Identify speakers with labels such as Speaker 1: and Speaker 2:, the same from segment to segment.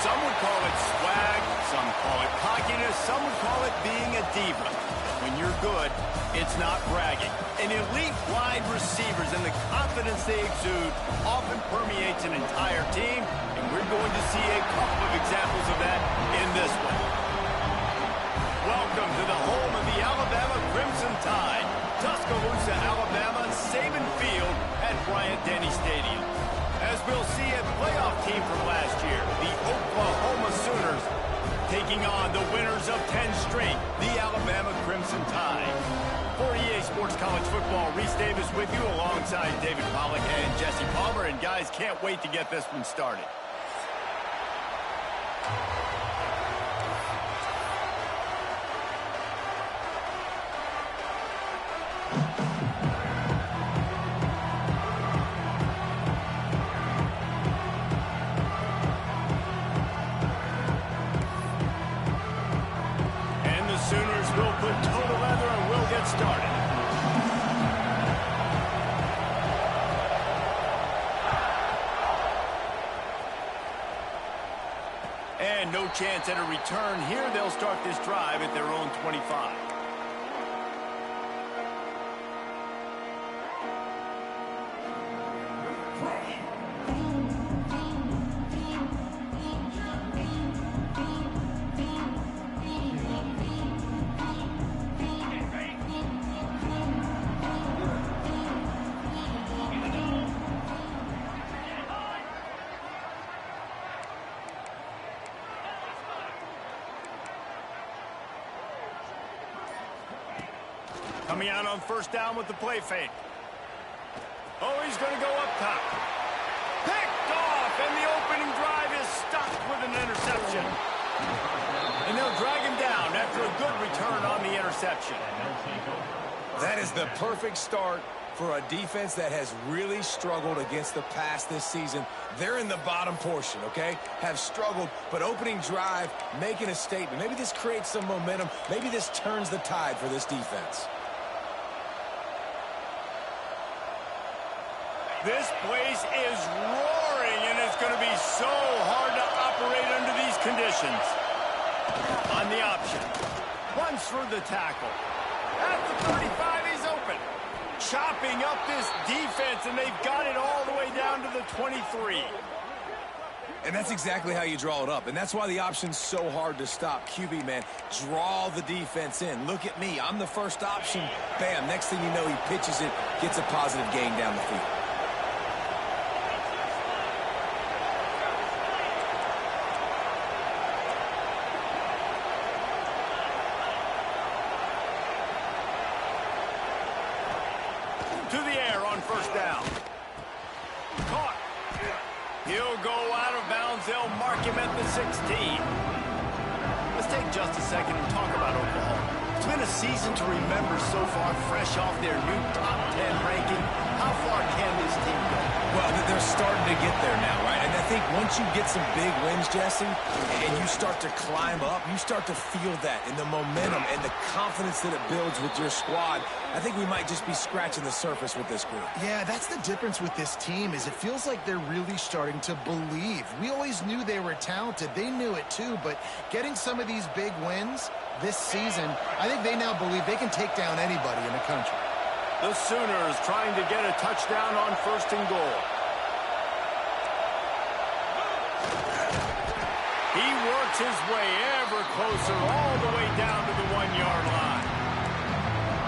Speaker 1: Some would call it swag, some call it cockiness, some would call it being a diva. When you're good, it's not bragging. And elite wide receivers and the confidence they exude often permeates an entire team, and we're going to see a couple of examples of that in this one. Welcome to the home of the Alabama Crimson Tide, Tuscaloosa, Alabama, Saban Field at Bryant-Denny Stadium. As we'll see, a playoff team from last year, the Oklahoma Sooners, taking on the winners of 10 straight, the Alabama Crimson Tide. For EA Sports College Football, Reese Davis with you alongside David Pollack and Jesse Palmer. And guys, can't wait to get this one started. Sooners will put toe to leather and will get started. And no chance at a return here. They'll start this drive at their own 25. Coming out on first down with the play fake. Oh, he's going to go up top. Picked off, and the opening drive is stopped with an interception. And they'll drag him down after a good return on the interception.
Speaker 2: That is the perfect start for a defense that has really struggled against the pass this season. They're in the bottom portion, okay? Have struggled, but opening drive, making a statement. Maybe this creates some momentum. Maybe this turns the tide for this defense.
Speaker 1: This place is roaring, and it's going to be so hard to operate under these conditions. On the option. Runs through the tackle. At the 35, he's open. Chopping up this defense, and they've got it all the way down to the 23.
Speaker 2: And that's exactly how you draw it up. And that's why the option's so hard to stop. QB, man, draw the defense in. Look at me. I'm the first option. Bam. Next thing you know, he pitches it, gets a positive gain down the field.
Speaker 1: To the air on first down. Caught. He'll go out of bounds. They'll mark him at the 16. Let's take just a second and talk about Oklahoma. It's been a season to remember so far, fresh off their new top 10 ranking. How far can this team go?
Speaker 2: Well, they're starting to get there now, right? And I think once you get some big wins, Jesse, and you start to climb up, you start to feel that in the momentum and the confidence that it builds with your squad. I think we might just be scratching the surface with this group.
Speaker 3: Yeah, that's the difference with this team is it feels like they're really starting to believe. We always knew they were talented. They knew it too, but getting some of these big wins this season, I think they now believe they can take down anybody in the country.
Speaker 1: The Sooners trying to get a touchdown on first and goal. He works his way ever closer all the way down to the 1-yard line.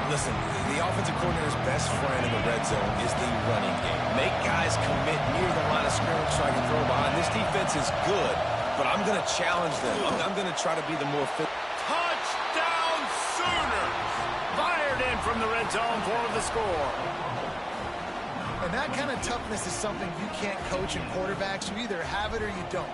Speaker 2: Listen, the offensive coordinator's best friend in the red zone is the running game. Make guys commit near the line of scrimmage so I can throw behind. This defense is good, but I'm going to challenge them. I'm going to try to be the more fit.
Speaker 1: Touchdown Sooners! Fired in from the red zone for the score.
Speaker 3: And that kind of toughness is something you can't coach in quarterbacks. You either have it or you don't.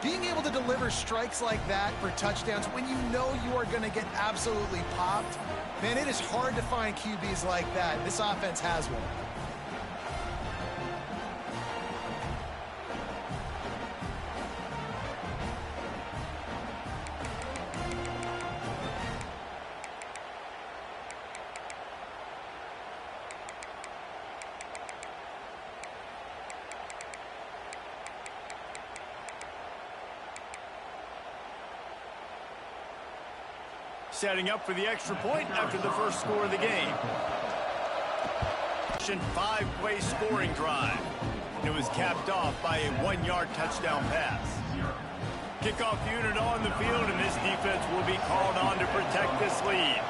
Speaker 3: Being able to deliver strikes like that for touchdowns when you know you are going to get absolutely popped, man, it is hard to find QBs like that. This offense has one.
Speaker 1: setting up for the extra point after the first score of the game. 5-play scoring drive. It was capped off by a 1-yard touchdown pass. Kickoff unit on the field, and this defense will be called on to protect this lead.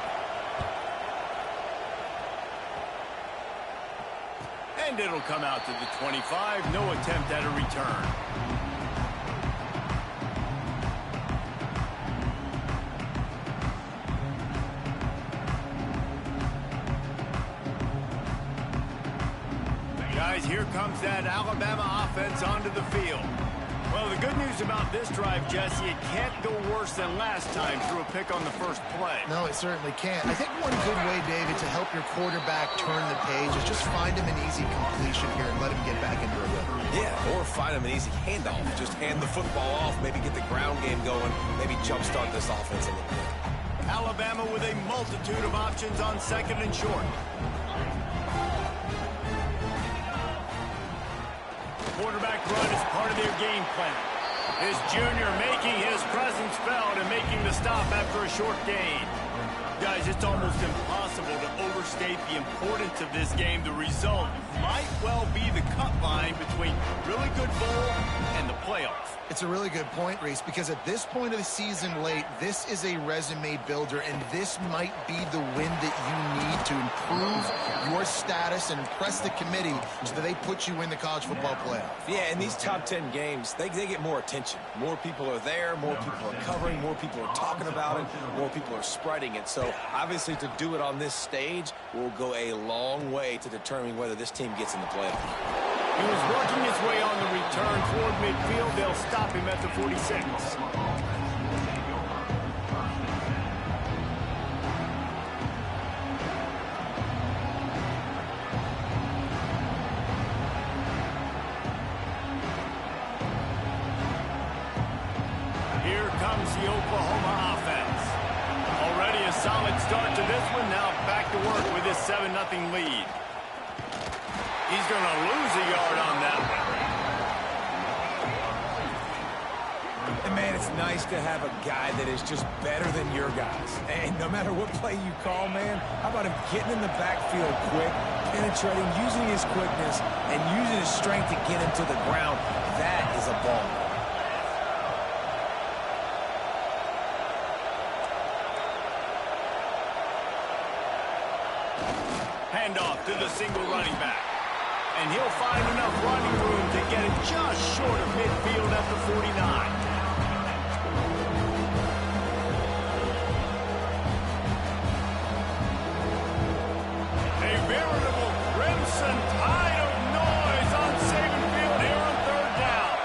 Speaker 1: And it'll come out to the 25. No attempt at a return. Guys, here comes that Alabama offense onto the field. Well, the good news about this drive, Jesse, it can't go worse than last time through a pick on the first play.
Speaker 3: No, it certainly can't. I think one good way, David, to help your quarterback turn the page is just find him an easy completion here and let him get back into a rhythm.
Speaker 2: Yeah, or find him an easy handoff. Just hand the football off, maybe get the ground game going, maybe jumpstart this offense a little bit.
Speaker 1: Alabama with a multitude of options on second and short. Quarterback run is part of their game plan. This junior making his presence felt and making the stop after a short gain. Guys, it's almost impossible to overstate the importance of this game. The result might well be the cut line between really good bowl and the playoffs.
Speaker 3: It's a really good point, Reese, because at this point of the season late, this is a resume builder, and this might be the win that you need to improve your status and impress the committee so that they put you in the college football playoff.
Speaker 2: Yeah, in these top 10 games, they get more attention. More people are there, more people are covering, more people are talking about it, more people are spreading it. So, obviously, to do it on this stage will go a long way to determining whether this team gets in the playoff.
Speaker 1: He was working his way on the return toward midfield. They'll stop him at the 46. Here comes the Oklahoma offense. Already a solid start to this one. Now back to work with this 7-0 lead. He's going to lose a yard on that one.
Speaker 2: And, man, it's nice to have a guy that is just better than your guys. And no matter what play you call, man, how about him getting in the backfield quick, penetrating, using his quickness, and using his strength to get him to the ground? That is a ball.
Speaker 1: Handoff to the single running back. And he'll find enough running room to get it just short of midfield at the 49. A veritable crimson tide of noise on Saban Field here on third down.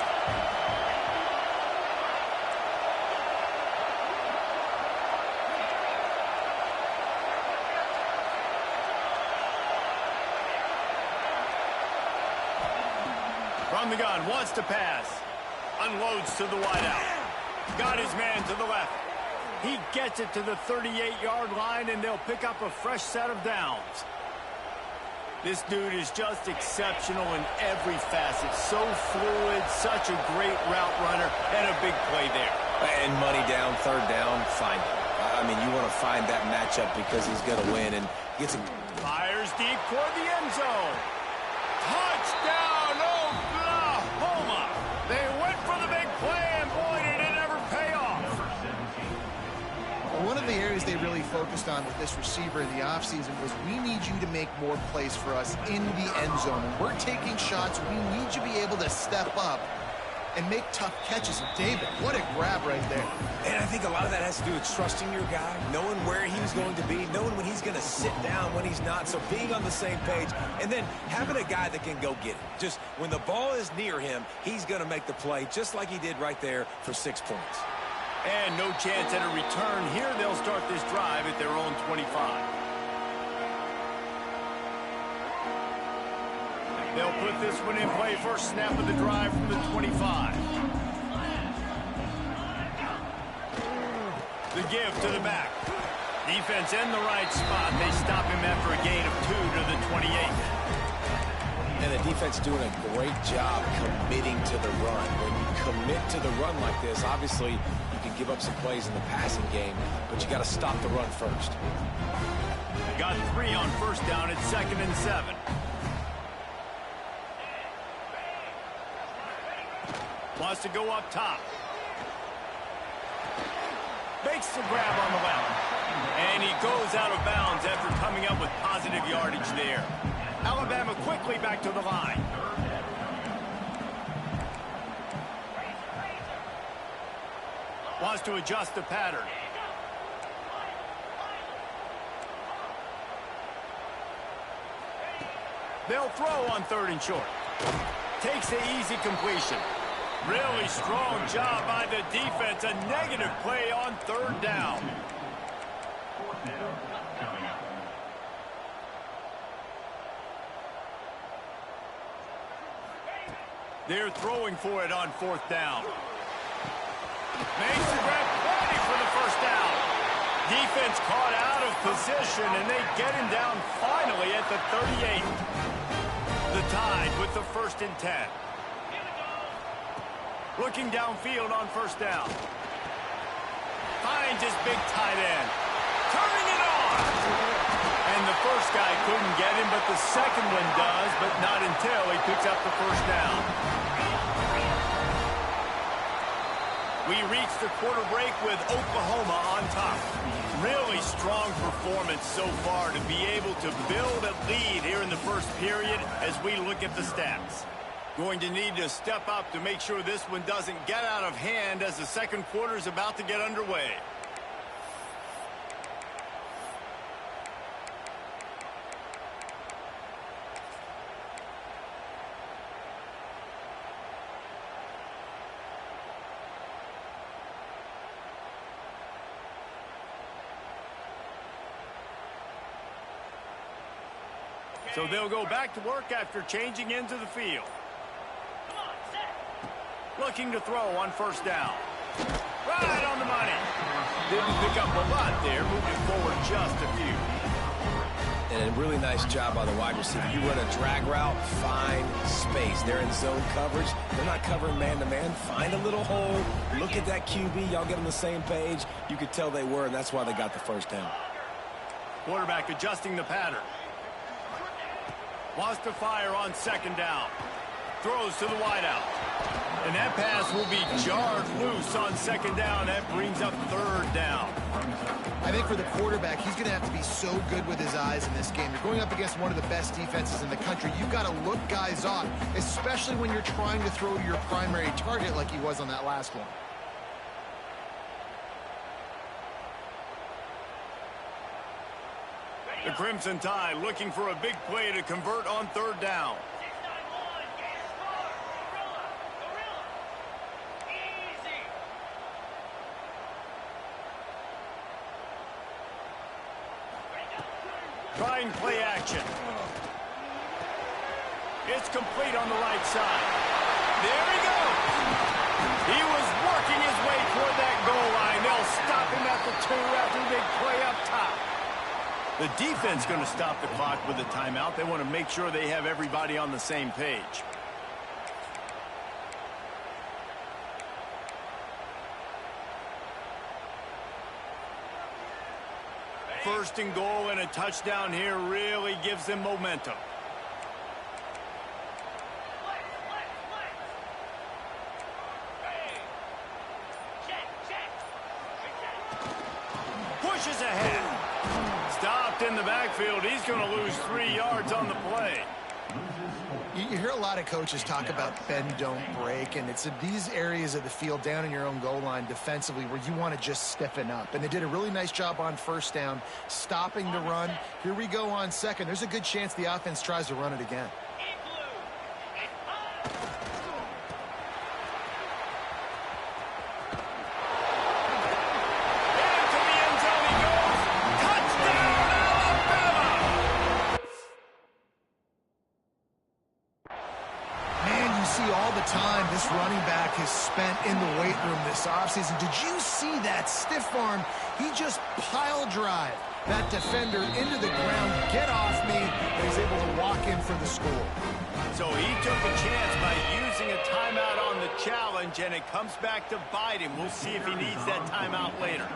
Speaker 1: From the gun, wants to pass. Unloads to the wideout. Got his man to the left. He gets it to the 38-yard line, and they'll pick up a fresh set of downs. This dude is just exceptional in every facet. So fluid, such a great route runner, and a big play there.
Speaker 2: And money down, third down, find him. I mean, you want to find that matchup because he's going to win and gets a...
Speaker 1: Fires deep toward the end zone. Touchdown, Oklahoma! They went for the big play, and boy, did it ever pay off.
Speaker 3: One of the areas they really focused on with this receiver in the offseason was we need you to make more plays for us in the end zone. When we're taking shots, we need you to be able to step up and make tough catches. And David, what a grab right there.
Speaker 2: And I think a lot of that has to do with trusting your guy, knowing where he's going to be, knowing when he's going to sit down, when he's not. So being on the same page, and then having a guy that can go get it. Just when the ball is near him, he's going to make the play just like he did right there for 6 points.
Speaker 1: And no chance at a return here. They'll start this drive at their own 25. They'll put this one in play. First snap of the drive from the 25. The give to the back. Defense in the right spot. They stop him after a gain of 2 to the 28.
Speaker 2: And the defense doing a great job committing to the run. When you commit to the run like this, obviously you can give up some plays in the passing game, but you got to stop the run first.
Speaker 1: Got 3 on first down at 2nd and 7. Wants to go up top. Makes the grab on the left. And he goes out of bounds after coming up with positive yardage there. Alabama quickly back to the line. Wants to adjust the pattern. They'll throw on 3rd and short. Takes the easy completion. Really strong job by the defense. A negative play on 3rd down. They're throwing for it on 4th down. Makes the grab, plenty for the first down. Defense caught out of position, and they get him down finally at the 38. The Tide with the 1st and 10. Looking downfield on 1st down. Finds his big tight end. Turning it on. And the first guy couldn't get him, but the second one does, but not until he picks up the 1st down. We reach the quarter break with Oklahoma on top. Really strong performance so far to be able to build a lead here in the first period as we look at the stats. Going to need to step up to make sure this one doesn't get out of hand as the second quarter is about to get underway. So they'll go back to work after changing into the field. Looking to throw on 1st down. Right on the money. Didn't pick up a lot there, moving forward just a few.
Speaker 2: And a really nice job by the wide receiver. You run a drag route, find space. They're in zone coverage. They're not covering man-to-man. Find a little hole. Look at that QB. Y'all get on the same page. You could tell they were, and that's why they got the 1st down.
Speaker 1: Quarterback adjusting the pattern. Wants to fire on 2nd down. Throws to the wideout. And that pass will be jarred loose on 2nd down. That brings up 3rd down.
Speaker 3: I think for the quarterback, he's going to have to be so good with his eyes in this game. You're going up against one of the best defenses in the country. You've got to look guys off, especially when you're trying to throw to your primary target like he was on that last one.
Speaker 1: The Crimson Tide looking for a big play to convert on 3rd down. Trying play action. It's complete on the right side. There he goes. He was working his way toward that goal line. They'll stop him at the 2 after a big play up top. The defense going to stop the clock with a timeout. They want to make sure they have everybody on the same page. First and goal and a touchdown here really gives them momentum. Pushes ahead. Stopped in the backfield. He's going to lose 3 yards on the play.
Speaker 3: You hear a lot of coaches talk about bend, don't break, and it's in these areas of the field down in your own goal line defensively where you want to just stiffen up. And they did a really nice job on 1st down, stopping the run. Here we go on 2nd. There's a good chance the offense tries to run it again. Time this running back has spent in the weight room this offseason. Did you see that stiff arm? He just pile drive that defender into the ground, get off me, and he's able to walk in for the score.
Speaker 1: So he took a chance by using a timeout on the challenge, and it comes back to bite him. We'll see if he needs that timeout later.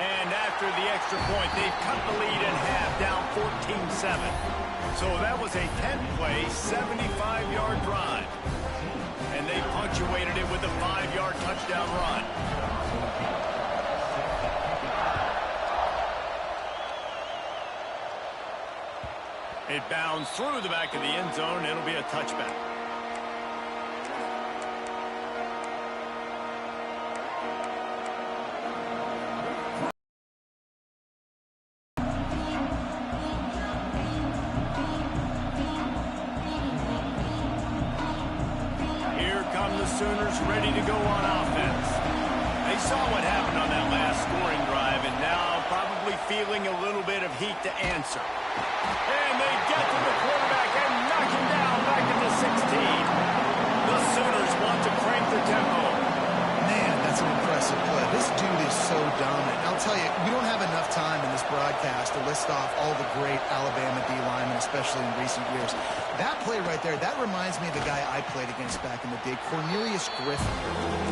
Speaker 1: And after the extra point, they've cut the lead in half, down 14-7. So that was a 10-play, 75-yard drive. And they punctuated it with a 5-yard touchdown run. It bounds through the back of the end zone. It'll be a touchback. Sooners ready to go on offense. They saw what happened on that last scoring drive, and now probably feeling a little bit of heat to answer. And they get to the quarterback and knock him down back at the 16. The Sooners want to crank the tempo.
Speaker 3: Man, that's an impressive play. This dude is so dominant. I'll tell you, we don't have enough time in this broadcast to list off all the great Alabama D-linemen, especially in recent years. That play right there, that reminds me of the guy I played against back in the day, Cornelius Griffin,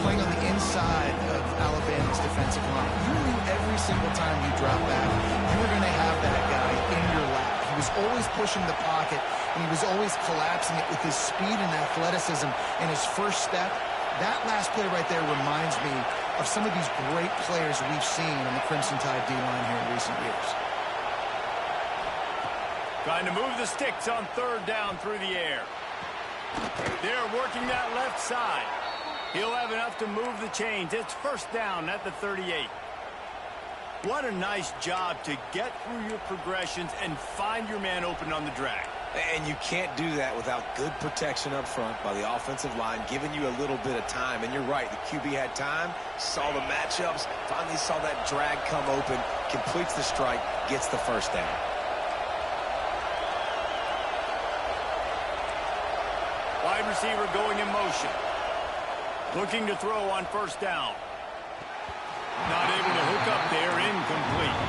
Speaker 3: playing on the inside of Alabama's defensive line. You knew every single time you dropped back, you were going to have that guy in your lap. He was always pushing the pocket, and he was always collapsing it with his speed and athleticism and his first step. That last play right there reminds me of some of these great players we've seen on the Crimson Tide D-line here in recent years.
Speaker 1: Trying to move the sticks on third down through the air. They're working that left side. He'll have enough to move the chains. It's first down at the 38. What a nice job to get through your progressions and find your man open on the drag.
Speaker 2: And you can't do that without good protection up front by the offensive line, giving you a little bit of time. And you're right, the QB had time, saw the matchups, finally saw that drag come open, completes the strike, gets the first down.
Speaker 1: Wide receiver going in motion. Looking to throw on first down. Not able to hook up there, incomplete.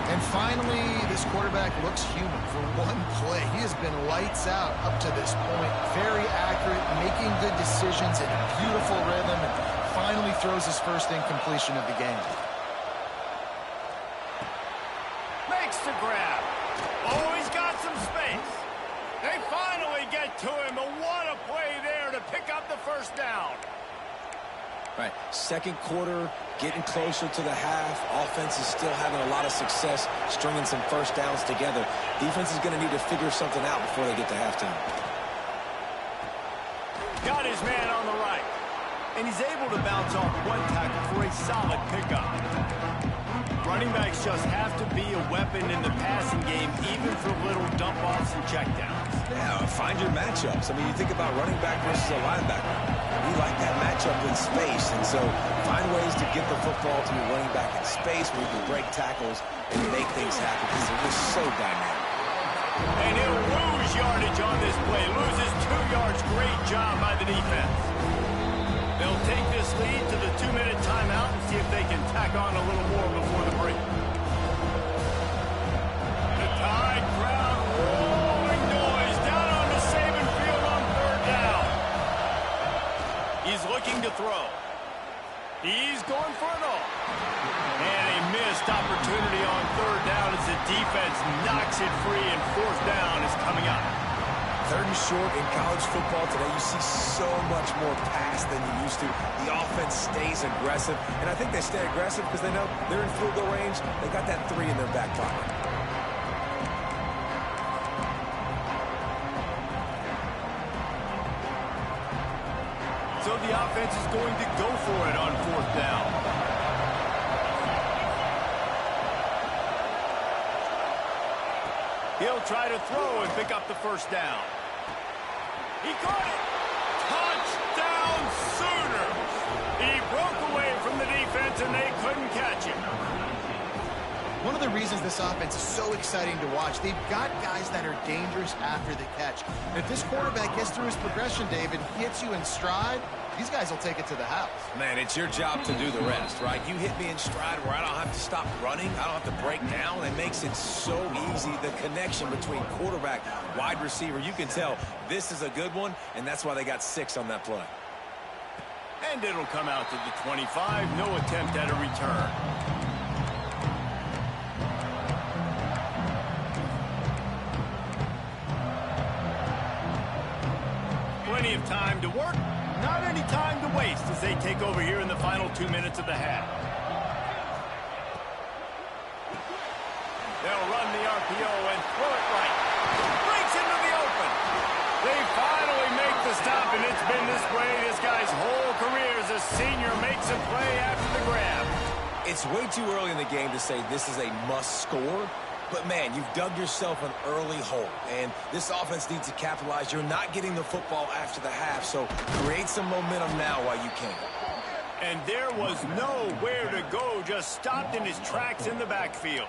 Speaker 3: And finally, this quarterback looks human for one play. He has been lights out up to this point. Very accurate, making good decisions in a beautiful rhythm, and finally throws his first incompletion of the game.
Speaker 1: Makes the grab. Oh, he's got some space. They finally get to him, but what a play there to pick up the first down.
Speaker 2: Right, second quarter, getting closer to the half. Offense is still having a lot of success stringing some first downs together. Defense is going to need to figure something out before they get to halftime.
Speaker 1: Got his man on the right. And he's able to bounce off one tackle for a solid pickup. Running backs just have to be a weapon in the passing game, even for little dump-offs and checkdowns.
Speaker 2: Yeah, find your matchups. I mean, you think about running back versus a linebacker. We like that matchup in space, and so find ways to get the football to your running back in space where you can break tackles and make things happen because they're just so dynamic.
Speaker 1: And he'll lose yardage on this play. Loses 2 yards. Great job by the defense. They'll take this lead to the 2-minute timeout and see if they can tack on a little more before the break. The Tide crowd rolling noise down on the Saban field on third down. He's looking to throw. He's going for it all. And a missed opportunity on third down as the defense knocks it free, and fourth down is coming up.
Speaker 2: Third and short in college football today, you see so much more pass than you used to. The offense stays aggressive, and I think they stay aggressive because they know they're in field goal range. They got that 3 in their back pocket.
Speaker 1: So the offense is going to go for it on fourth down. He'll try to throw and pick up the first down. He caught it. Touchdown Sooners. He broke away from the defense and they couldn't catch him.
Speaker 3: One of the reasons this offense is so exciting to watch, they've got guys that are dangerous after the catch. And if this quarterback gets through his progression, David, hits you in stride, these guys will take it to the house.
Speaker 2: Man, it's your job to do the rest, right? You hit me in stride where I don't have to stop running. I don't have to break down. It makes it so easy, the connection between quarterback, wide receiver. You can tell this is a good one, and that's why they got 6 on that play.
Speaker 1: And it'll come out to the 25. No attempt at a return. Plenty of time to work. Not any time to waste as they take over here in the final 2 minutes of the half. They'll run the RPO and throw it right. Breaks into the open. They finally make the stop, and it's been this way this guy's whole career as a senior makes a play after the grab.
Speaker 2: It's way too early in the game to say this is a must score. But, man, you've dug yourself an early hole, and this offense needs to capitalize. You're not getting the football after the half, so create some momentum now while you can.
Speaker 1: And there was nowhere to go, just stopped in his tracks in the backfield.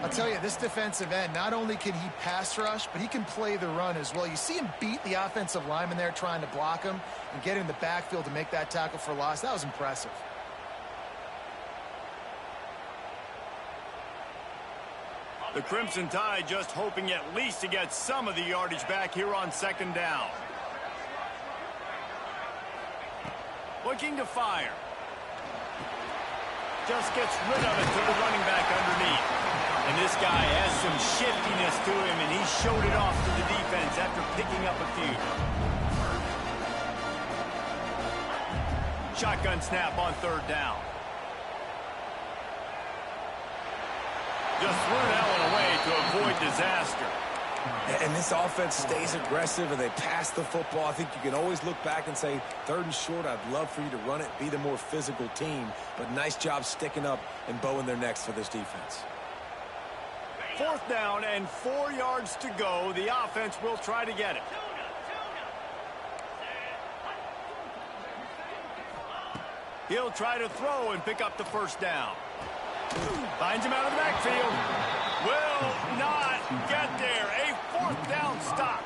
Speaker 3: I'll tell you, this defensive end, not only can he pass rush, but he can play the run as well. You see him beat the offensive lineman there trying to block him and get in the backfield to make that tackle for loss. That was impressive.
Speaker 1: The Crimson Tide just hoping at least to get some of the yardage back here on 2nd down. Looking to fire. Just gets rid of it to the running back underneath. And this guy has some shiftiness to him, and he showed it off to the defense after picking up a few. Shotgun snap on 3rd down. Just threw that one away to avoid disaster.
Speaker 2: And this offense stays aggressive and they pass the football. I think you can always look back and say, 3rd and short, I'd love for you to run it, be the more physical team. But nice job sticking up and bowing their necks for this defense.
Speaker 1: 4th down and 4 yards to go. The offense will try to get it. He'll try to throw and pick up the 1st down. Finds him out of the backfield. Will not get there. A 4th down stop.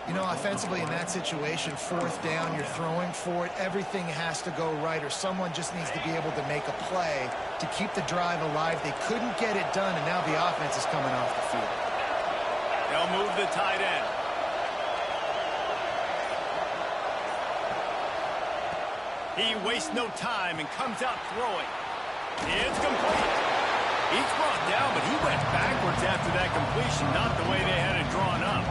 Speaker 3: You know, offensively in that situation, 4th down, you're throwing for it. Everything has to go right, or someone just needs to be able to make a play to keep the drive alive. They couldn't get it done, and now the offense is coming off the field.
Speaker 1: They'll move the tight end. He wastes no time and comes out throwing. It's complete. He's brought down, but he went backwards after that completion, not the way they had it drawn up.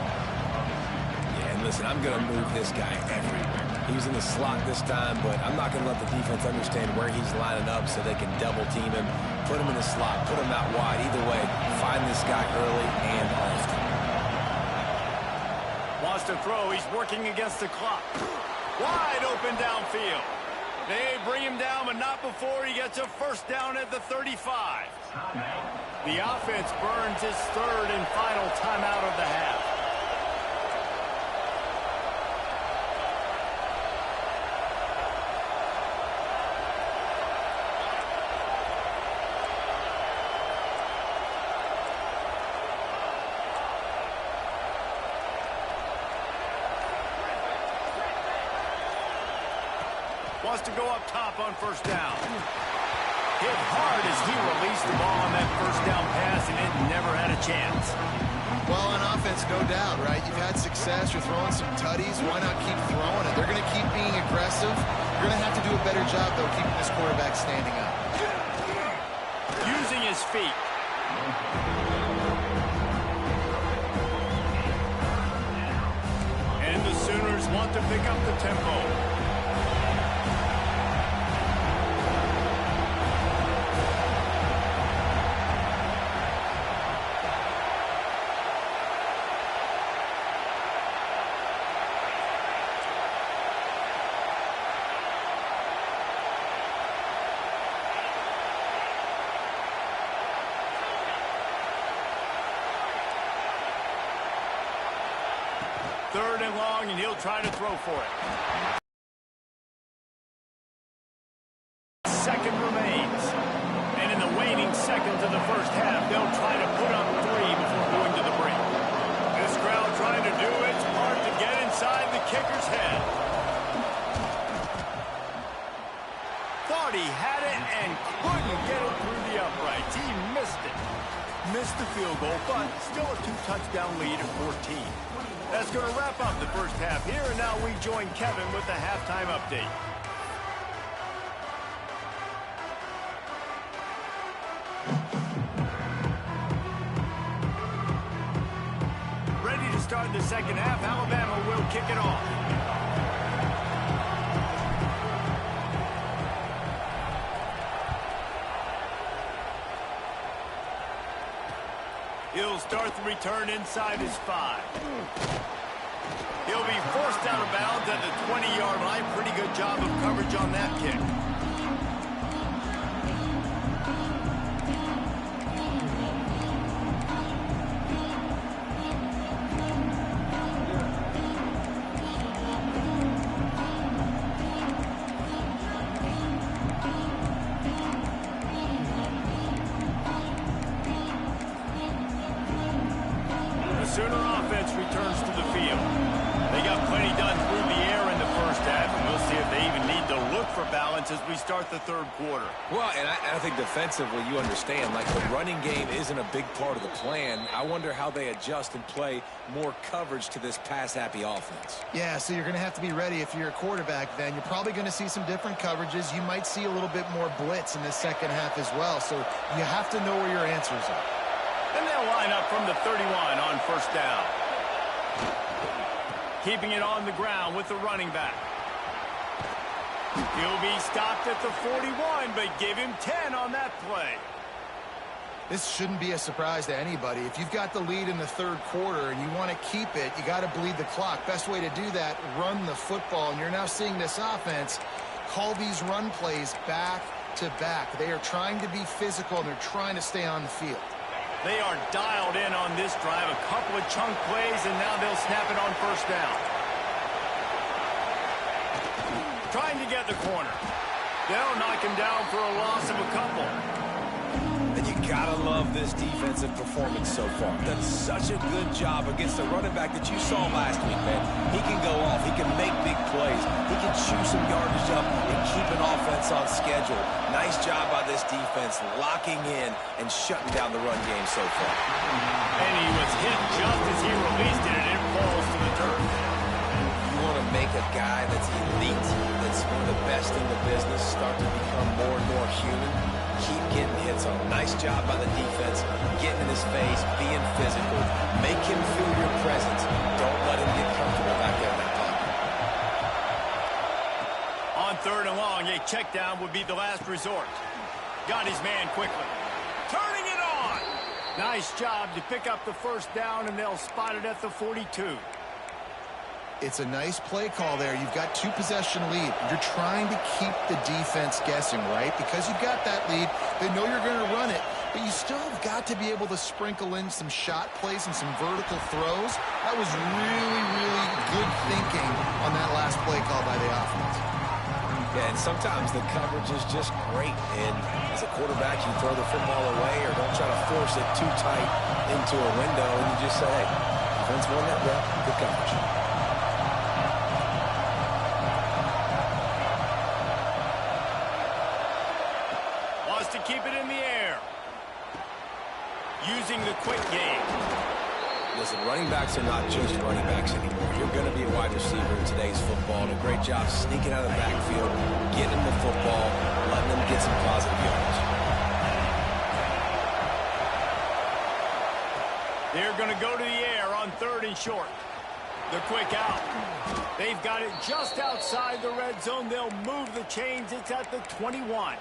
Speaker 2: Yeah, and listen, I'm going to move this guy everywhere. He was in the slot this time, but I'm not going to let the defense understand where he's lining up so they can double team him, put him in the slot, put him out wide. Either way, find this guy early and often.
Speaker 1: Wants to throw. He's working against the clock. Wide open downfield. They bring him down, but not before he gets a 1st down at the 35. The offense burns its 3rd and final timeout of the half. Wants to go up top on 1st down. Hit hard as he released the ball on that 1st down pass, and it never had a chance.
Speaker 3: Well, on offense, no doubt, right? You've had success. You're throwing some tutties. Why not keep throwing it? They're going to keep being aggressive. You're going to have to do a better job, though, keeping this quarterback standing up.
Speaker 1: Using his feet. And the Sooners want to pick up the tempo. Third and long, and he'll try to throw for it. Second remains. And in the waning seconds field goal, but still a 2-touchdown lead at 14. That's going to wrap up the first half here, and now we join Kevin with the halftime update. Ready to start the second half. Alabama will kick it off. He'll start the return inside his 5. He'll be forced out of bounds at the 20-yard line. Pretty good job of coverage on that kick. Sooner offense returns to the field. They got plenty done through the air in the first half, and we'll see if they even need to look for balance as we start the third quarter.
Speaker 2: Well, and I think defensively, you understand, like the running game isn't a big part of the plan. I wonder how they adjust and play more coverage to this pass-happy offense.
Speaker 3: Yeah, so you're going to have to be ready if you're a quarterback then. You're probably going to see some different coverages. You might see a little bit more blitz in the second half as well, so you have to know where your answers are.
Speaker 1: And they'll line up from the 31 on first down. Keeping it on the ground with the running back. He'll be stopped at the 41, but give him 10 on that play.
Speaker 3: This shouldn't be a surprise to anybody. If you've got the lead in the third quarter and you want to keep it, you got to bleed the clock. Best way to do that, run the football. And you're now seeing this offense call these run plays back to back. They are trying to be physical, and they're trying to stay on the field.
Speaker 1: They are dialed in on this drive. A couple of chunk plays, and now they'll snap it on first down. Trying to get the corner. They'll knock him down for a loss of a couple.
Speaker 2: And you gotta love this defensive performance so far. Done such a good job against the running back that you saw last week, man. He can go off. He can make big plays. He can chew some yardage up and keep an offense on schedule. Nice job by this defense locking in and shutting down the run game so far.
Speaker 1: And he was hit just as he released it, and it falls to the turf.
Speaker 2: You want to make a guy that's elite, that's one of the best in the business, start to become more and more human. Keep getting hits on. Nice job by the defense, getting in his face, being physical. Make him feel your presence. Don't let him get comfortable back there in that pocket.
Speaker 1: On third and long, a check down would be the last resort. Got his man quickly. Turning it on. Nice job to pick up the first down, and they'll spot it at the 42.
Speaker 3: It's a nice play call there. You've got 2-possession lead. You're trying to keep the defense guessing, right? Because you've got that lead, they know you're going to run it, but you still have got to be able to sprinkle in some shot plays and some vertical throws. That was really, really good thinking on that last play call by the offense.
Speaker 2: Yeah, and sometimes the coverage is just great. And as a quarterback, you throw the football away or don't try to force it too tight into a window, and you just say, hey, defense won that well, good coverage.
Speaker 1: To keep it in the air. Using the quick game.
Speaker 2: Listen, running backs are not just running backs anymore. You're going to be a wide receiver in today's football. And a great job sneaking out of the backfield, getting them the football, letting them get some positive yards.
Speaker 1: They're going to go to the air on third and short. The quick out. They've got it just outside the red zone. They'll move the chains. It's at the 21.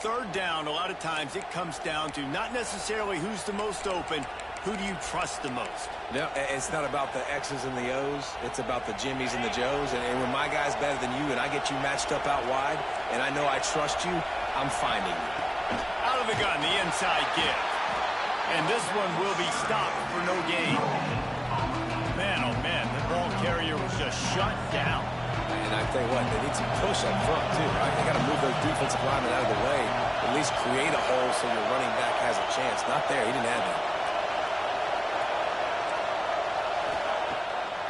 Speaker 1: Third down, a lot of times it comes down to not necessarily who's the most open, who do you trust the most?
Speaker 2: No, it's not about the X's and the O's. It's about the Jimmies and the Joes. And when my guy's better than you and I get you matched up out wide and I know I trust you, I'm finding you.
Speaker 1: Out of the gun, the inside give. And this one will be stopped for no gain. Man, oh man, the ball carrier was just shut down.
Speaker 2: And I tell you what, they need some push up front, too, right? They got to move those defensive linemen out of the way, at least create a hole so your running back has a chance. Not there. He didn't have that.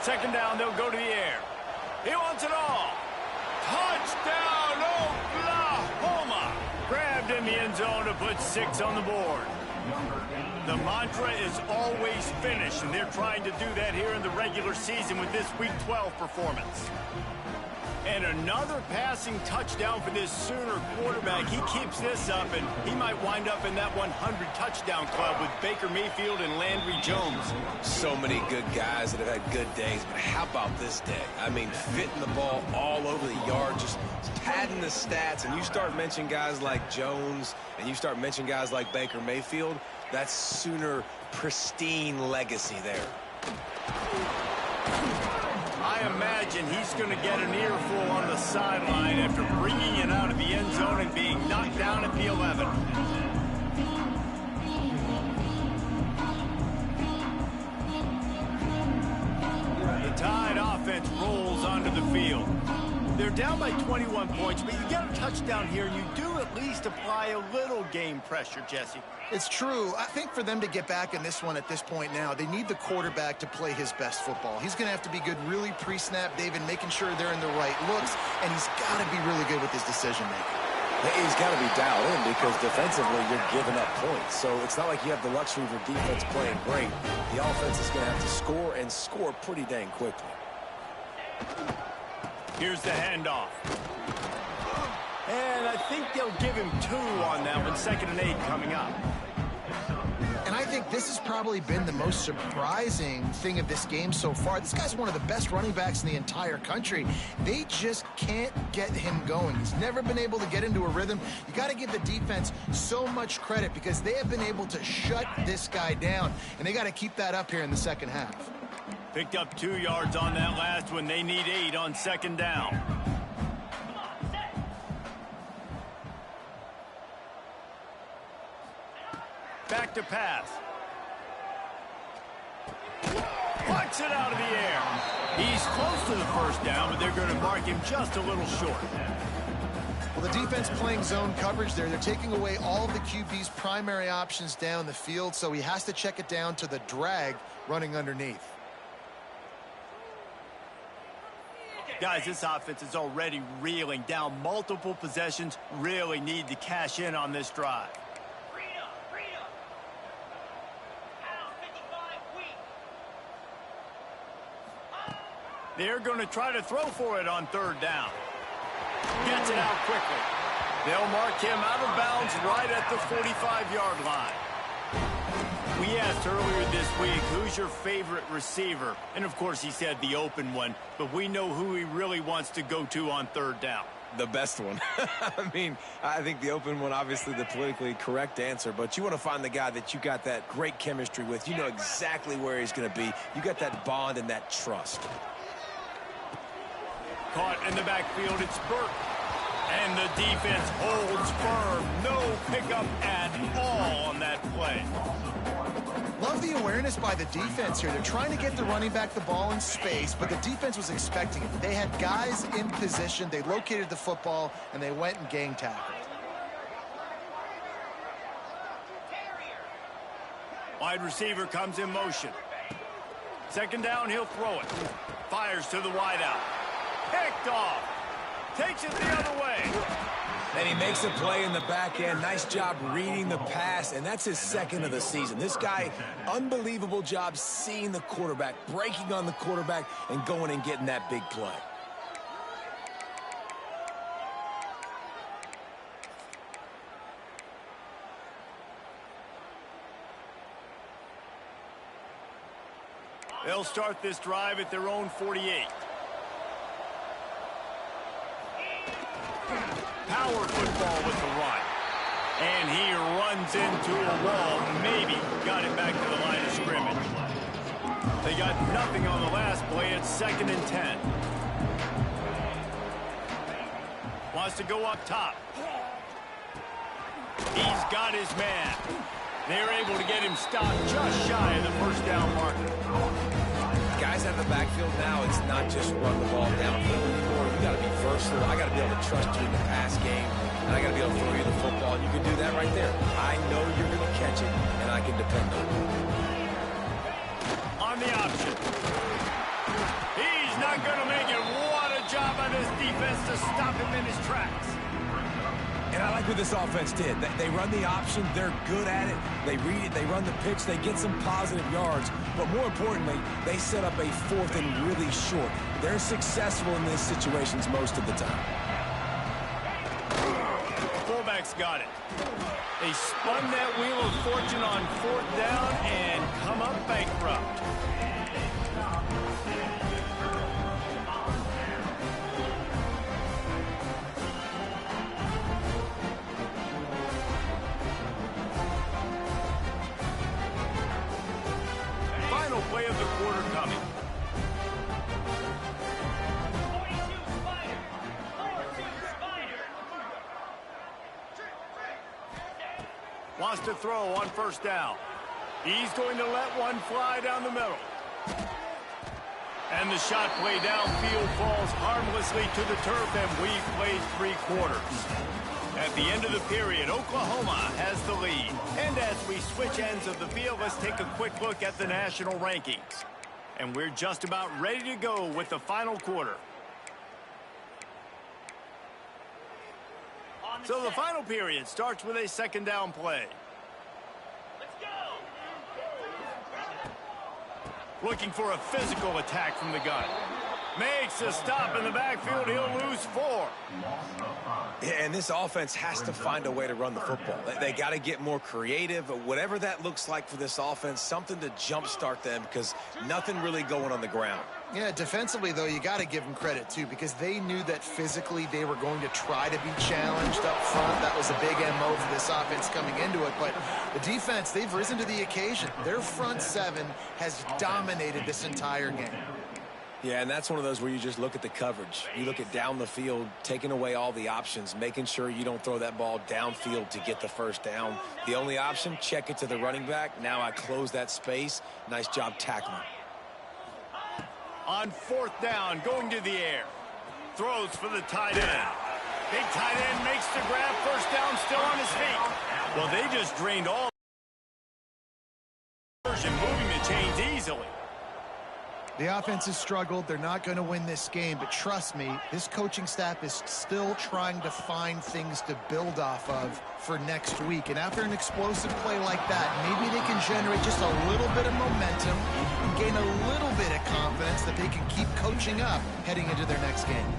Speaker 1: Second down, they'll go to the air. He wants it all. Touchdown, Oklahoma! Grabbed in the end zone to put 6 on the board. The mantra is always finish, and they're trying to do that here in the regular season with this Week 12 performance. And another passing touchdown for this Sooner quarterback. He keeps this up, and he might wind up in that 100-touchdown club with Baker Mayfield and Landry Jones.
Speaker 2: So many good guys that have had good days, but how about this day? I mean, fitting the ball all over the yard, just padding the stats, and you start mentioning guys like Jones, and you start mentioning guys like Baker Mayfield, that's Sooner pristine legacy there.
Speaker 1: I imagine he's going to get an earful on the sideline after bringing it out of the end zone and being knocked down at the 11. The Tide offense rolls onto the field. They're down by 21 points, but you get a touchdown here, and you do at least apply a little game pressure, Jesse.
Speaker 3: It's true. I think for them to get back in this one at this point now, they need the quarterback to play his best football. He's going to have to be good really pre-snap, David, making sure they're in the right looks, and he's got to be really good with his decision-making.
Speaker 2: He's got to be dialed in because defensively you're giving up points. So it's not like you have the luxury of your defense playing great. The offense is going to have to score and score pretty dang quickly.
Speaker 1: Here's the handoff. And I think they'll give him 2 on that one. 2nd and 8 coming up.
Speaker 3: And I think this has probably been the most surprising thing of this game so far. This guy's one of the best running backs in the entire country. They just can't get him going. He's never been able to get into a rhythm. You got to give the defense so much credit because they have been able to shut this guy down, and they got to keep that up here in the second half.
Speaker 1: Picked up 2 yards on that last one. They need 8 on 2nd down. Back to pass. Puts it out of the air. He's close to the first down, but they're going to mark him just a little short.
Speaker 3: Well, the defense playing zone coverage there. They're taking away all of the QB's primary options down the field, so he has to check it down to the drag running underneath.
Speaker 1: Guys, this offense is already reeling down multiple possessions. Really need to cash in on this drive. They're going to try to throw for it on 3rd down. Gets it out quickly. They'll mark him out of bounds right at the 45-yard line. We asked earlier this week, who's your favorite receiver? And, of course, he said the open one, but we know who he really wants to go to on 3rd down.
Speaker 2: The best one. I mean, I think the open one, obviously the politically correct answer, but you want to find the guy that you got that great chemistry with. You know exactly where he's going to be. You got that bond and that trust.
Speaker 1: Caught in the backfield, it's Burke. And the defense holds firm. No pickup at all on that play.
Speaker 3: Love the awareness by the defense here. They're trying to get the running back the ball in space, but the defense was expecting it. They had guys in position. They located the football, and they went and gang tackled.
Speaker 1: Wide receiver comes in motion. 2nd down, he'll throw it. Fires to the wideout. Picked off. Takes it the other way.
Speaker 2: And he makes a play in the back end. Nice job reading the pass, and that's his 2nd of the season. This guy, unbelievable job seeing the quarterback, breaking on the quarterback, and going and getting that big play.
Speaker 1: They'll start this drive at their own 48. Power football with the run. And he runs into a wall. Maybe got it back to the line of scrimmage. They got nothing on the last play. It's 2nd and 10. Wants to go up top. He's got his man. They're able to get him stopped just shy of the 1st down marker.
Speaker 2: Guys out of the backfield now, it's not just run the ball downfield anymore. You got to be versatile. I got to be able to trust you in the pass game, and I got to be able to throw you the football. And you can do that right there. I know you're going to catch it, and I can depend on it.
Speaker 1: On the option. He's not going to make it. What a job by this defense to stop him in his tracks.
Speaker 2: And And I like what this offense did. They run the option. They're good at it. They read it. They run the pitch. They get some positive yards. But more importantly, they set up a fourth and really short. They're successful in these situations most of the time.
Speaker 1: Fullback's got it. They spun that wheel of fortune on fourth down and come up bankrupt. Final play of the quarter coming. Wants to throw on first down. He's going to let one fly down the middle. And the shot play downfield falls harmlessly to the turf, and we've played 3 quarters. At the end of the period, Oklahoma has the lead. And as we switch ends of the field, let's take a quick look at the national rankings. And we're just about ready to go with the final quarter. So the final period starts with a second down play. Let's go. Looking for a physical attack from the gun. Makes a stop in the backfield. He'll lose 4.
Speaker 2: Yeah, and this offense has to find a way to run the football. They got to get more creative, whatever that looks like for this offense, something to jumpstart them because nothing really going on the ground.
Speaker 3: Yeah, defensively, though, you got to give them credit, too, because they knew that physically they were going to try to be challenged up front. That was a big MO for this offense coming into it. But the defense, they've risen to the occasion. Their front 7 has dominated this entire game.
Speaker 2: Yeah, and that's one of those where you just look at the coverage. You look at down the field, taking away all the options, making sure you don't throw that ball downfield to get the first down. The only option, check it to the running back. Now I close that space. Nice job tackling.
Speaker 1: On fourth down, going to the air. Throws for the tight end. Big tight end makes the grab. First down, still on his feet. Well, they just drained all moving the chains easily.
Speaker 3: The offense has struggled. They're not going to win this game, but trust me, this coaching staff is still trying to find things to build off of for next week. And after an explosive play like that, maybe they can generate just a little bit of momentum and gain a little bit of confidence that they can keep coaching up heading into their next game.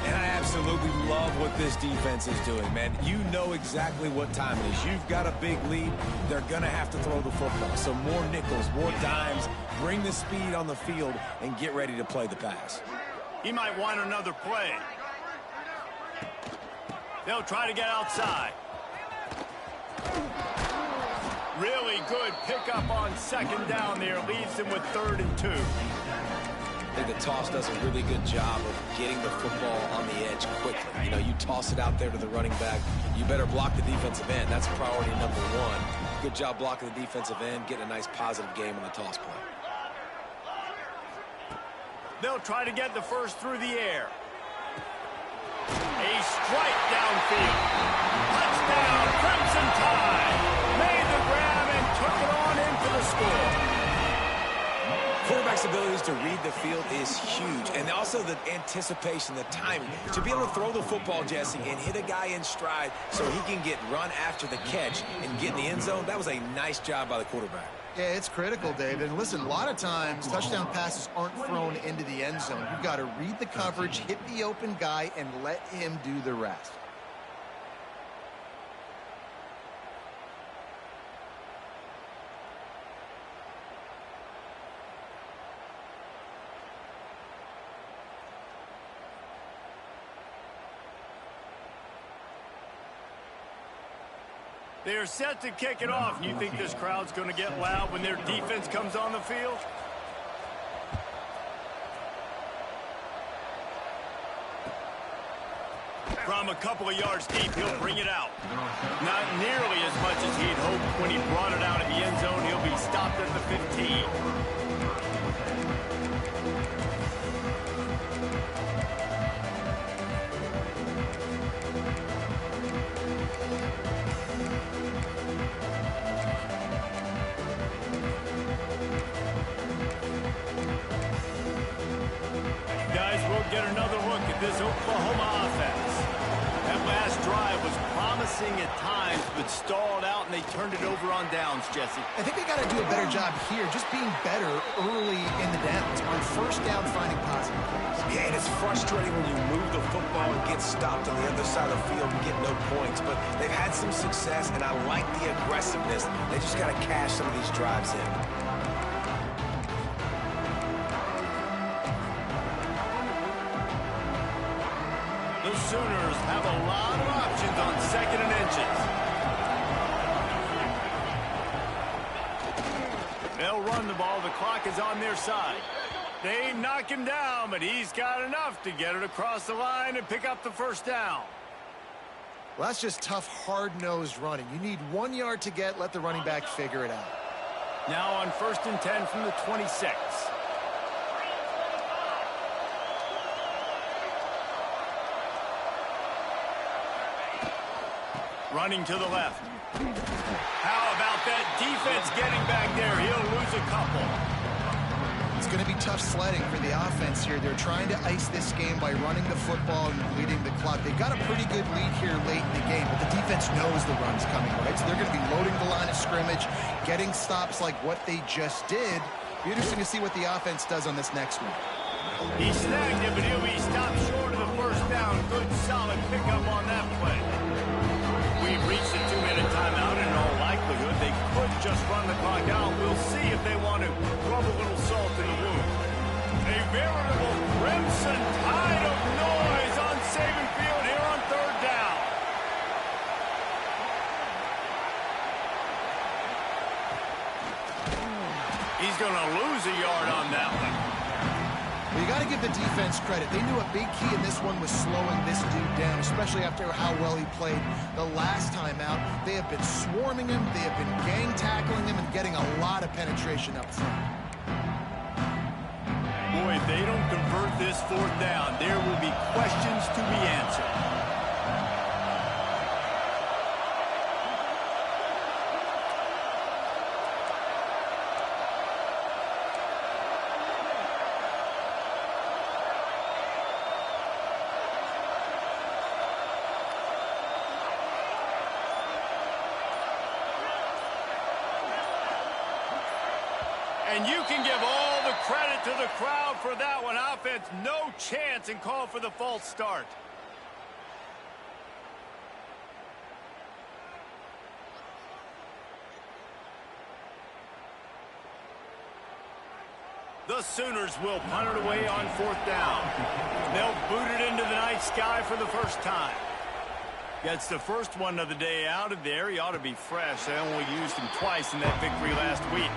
Speaker 2: And I absolutely love what this defense is doing, man. You know exactly what time it is. You've got a big lead. They're going to have to throw the football. So more nickels, more dimes, bring the speed on the field, and get ready to play the pass.
Speaker 1: He might want another play. They'll try to get outside. Really good pickup on second down there. Leaves them with 3rd and 2.
Speaker 2: I think the toss does a really good job of getting the football on the edge quickly. You know, you toss it out there to the running back. You better block the defensive end. That's priority number 1. Good job blocking the defensive end, getting a nice positive game on the toss play.
Speaker 1: They'll try to get the first through the air. A strike downfield. Touchdown, Crimson Tide. Made the grab and took it on in for the score.
Speaker 2: Quarterback's abilities to read the field is huge, and also the anticipation, the timing. To be able to throw the football, Jesse, and hit a guy in stride so he can get run after the catch and get in the end zone, that was a nice job by the quarterback.
Speaker 3: Yeah, it's critical, David. And listen, a lot of times touchdown passes aren't thrown into the end zone. You've got to read the coverage, hit the open guy, and let him do the rest.
Speaker 1: They are set to kick it off. You think this crowd's going to get loud when their defense comes on the field? From a couple of yards deep, he'll bring it out. Not nearly as much as he'd hoped when he brought it out of the end zone. He'll be stopped at the 15. Guys, we'll get another look at this Oklahoma offense. That last drive was promising at times, but stalled out, and they turned it over on downs, Jesse.
Speaker 3: I think they got to do a better job here, just being better early in the downs. On first down, finding positive plays.
Speaker 2: Yeah, and it's frustrating when you move the football and get stopped on the other side of the field and get no points. But they've had some success, and I like the aggressiveness. They just got to cash some of these drives in.
Speaker 1: The Sooners have a lot of options on 2nd and inches. They'll run the ball. The clock is on their side. They knock him down, but he's got enough to get it across the line and pick up the first down.
Speaker 3: Well, that's just tough, hard-nosed running. You need 1 yard to get. Let the running back figure it out.
Speaker 1: Now on 1st and 10 from the 26. Running to the left. How about that defense getting back there? He'll lose a couple.
Speaker 3: It's going to be tough sledding for the offense here. They're trying to ice this game by running the football and leading the clock. They've got a pretty good lead here late in the game, but the defense knows the run's coming, right? So they're going to be loading the line of scrimmage, getting stops like what they just did. Be interesting to see what the offense does on this next one.
Speaker 1: He snagged it, but he'll be stopped short of the first down. Good, solid pickup on that play. We've reached the 2-minute timeout, and in all likelihood, they could just run the clock out. We'll see if they want to rub a little salt in the wound. A veritable crimson tide of noise on Saban Field here on 3rd down. He's going to lose a yard on that one.
Speaker 3: Well, you got to give the defense credit. They knew a big key in this one was slowing this dude down, especially after how well he played the last time out. They have been swarming him. They have been gang tackling him and getting a lot of penetration up front.
Speaker 1: Boy, if they don't convert this 4th down, there will be questions to be answered. And you can give all the credit to the crowd for that one. Offense, no chance, and call for the false start. The Sooners will punt it away on 4th down. They'll boot it into the night sky for the first time. Gets the first one of the day out of there. He ought to be fresh. They only used him twice in that victory last week.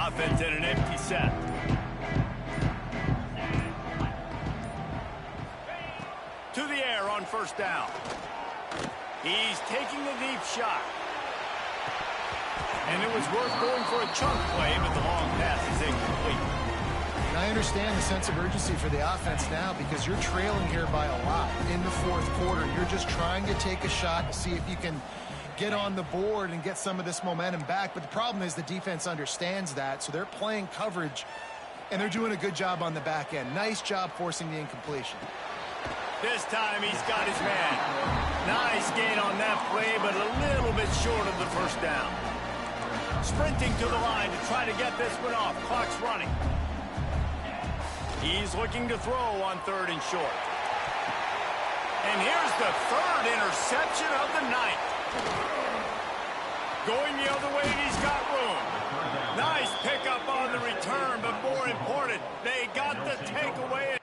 Speaker 1: Offense in an empty set. To the air on 1st down. He's taking the deep shot. And it was worth going for a chunk play, but the long pass is incomplete.
Speaker 3: And I understand the sense of urgency for the offense now because you're trailing here by a lot in the 4th quarter. You're just trying to take a shot to see if you can get on the board and get some of this momentum back. But the problem is the defense understands that, so they're playing coverage, and they're doing a good job on the back end. Nice job forcing the incompletion.
Speaker 1: This time he's got his man. Nice gain on that play, but a little bit short of the first down. Sprinting to the line to try to get this one off. Clock's running. He's looking to throw on 3rd and short. And here's the 3rd interception of the night. Going the other way, and he's got room. Nice pickup on the return, but more important, they got the takeaway